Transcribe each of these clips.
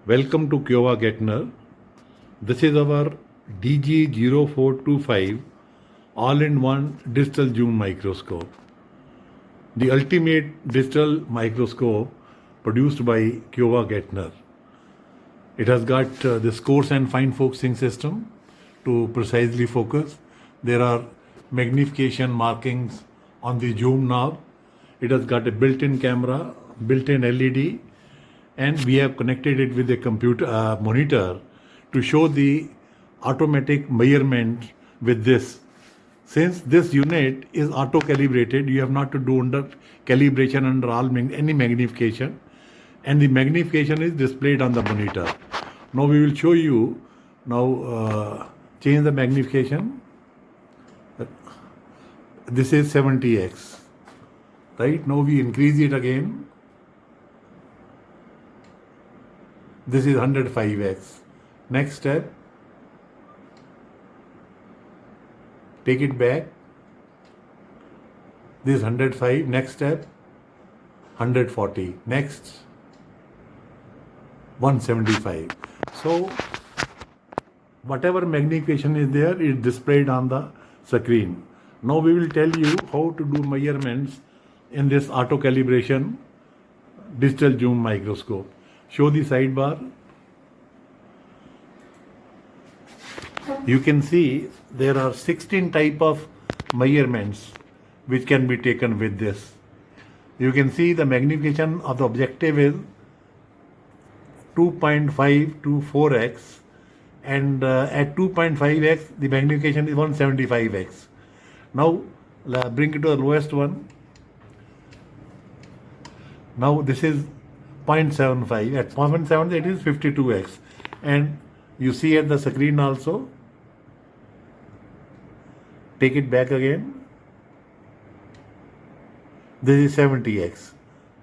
Welcome to Kyowa-Getner. This is our DG0425 all-in-one digital zoom microscope. The ultimate digital microscope produced by Kyowa-Getner. It has got this coarse and fine focusing system to precisely focus. There are magnification markings on the zoom knob. It has got a built-in camera, built-in LED, and we have connected it with a computer monitor to show the automatic measurement with this. Since this unit is auto-calibrated, you have not to do under calibration under any magnification, and the magnification is displayed on the monitor. Now we will show you. Now change the magnification. This is 70x. Right, now we increase it again. This is 105x. Next step, take it back. This is 105. Next step, 140. Next, 175. So whatever magnification is there is displayed on the screen. Now we will tell you how to do measurements in this auto calibration digital zoom microscope. Show the sidebar. You can see there are 16 type of measurements which can be taken with this. You can see the magnification of the objective is 2.5 to 4x, and at 2.5x the magnification is 175x. Now bring it to the lowest one. Now this is 0.75. At 0.7 it is 52x, and you see at the screen also. Take it back again. This is 70x.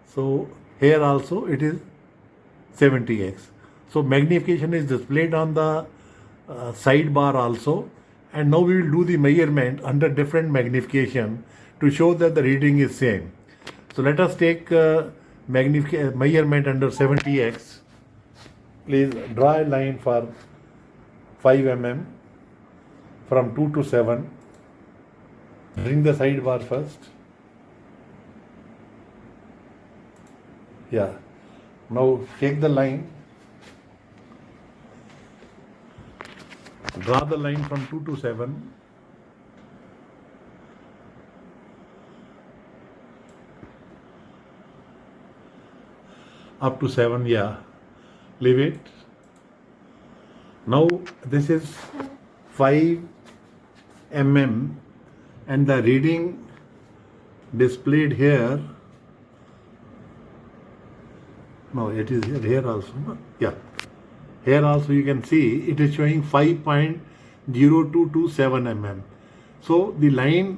So here also it is 70x. So magnification is displayed on the sidebar also, and now we will do the measurement under different magnification to show that the reading is same. So let us take measurement under 70x. Please draw a line for 5 mm from 2 to 7. Bring the sidebar first. Yeah. Now take the line. Draw the line from 2 to 7. Up to 7, yeah. Leave it. Now this is 5 mm, and the reading displayed here. No, it is here also. Yeah. Here also you can see it is showing 5.0227 mm. So the line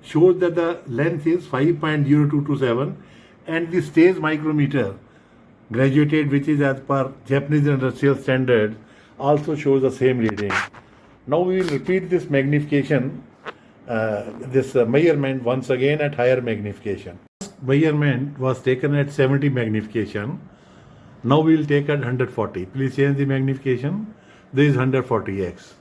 shows that the length is 5.0227, and the stage micrometer graduated, which is as per Japanese industrial standard, also shows the same reading. Now we will repeat this magnification, measurement once again at higher magnification. Measurement was taken at 70 magnification. Now we will take at 140. Please change the magnification. This is 140x.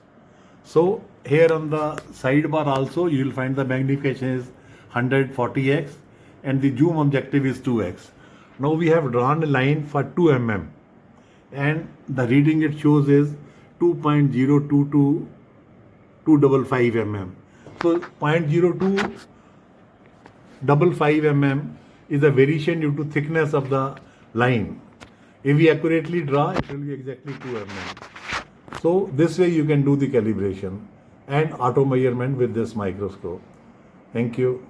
So here on the sidebar also you will find the magnification is 140x, and the zoom objective is 2x. Now we have drawn a line for 2 mm, and the reading it shows is 2.022255 mm. So 0.0255 mm is the variation due to thickness of the line. If we accurately draw, it will be exactly 2 mm. So this way you can do the calibration and auto measurement with this microscope. Thank you.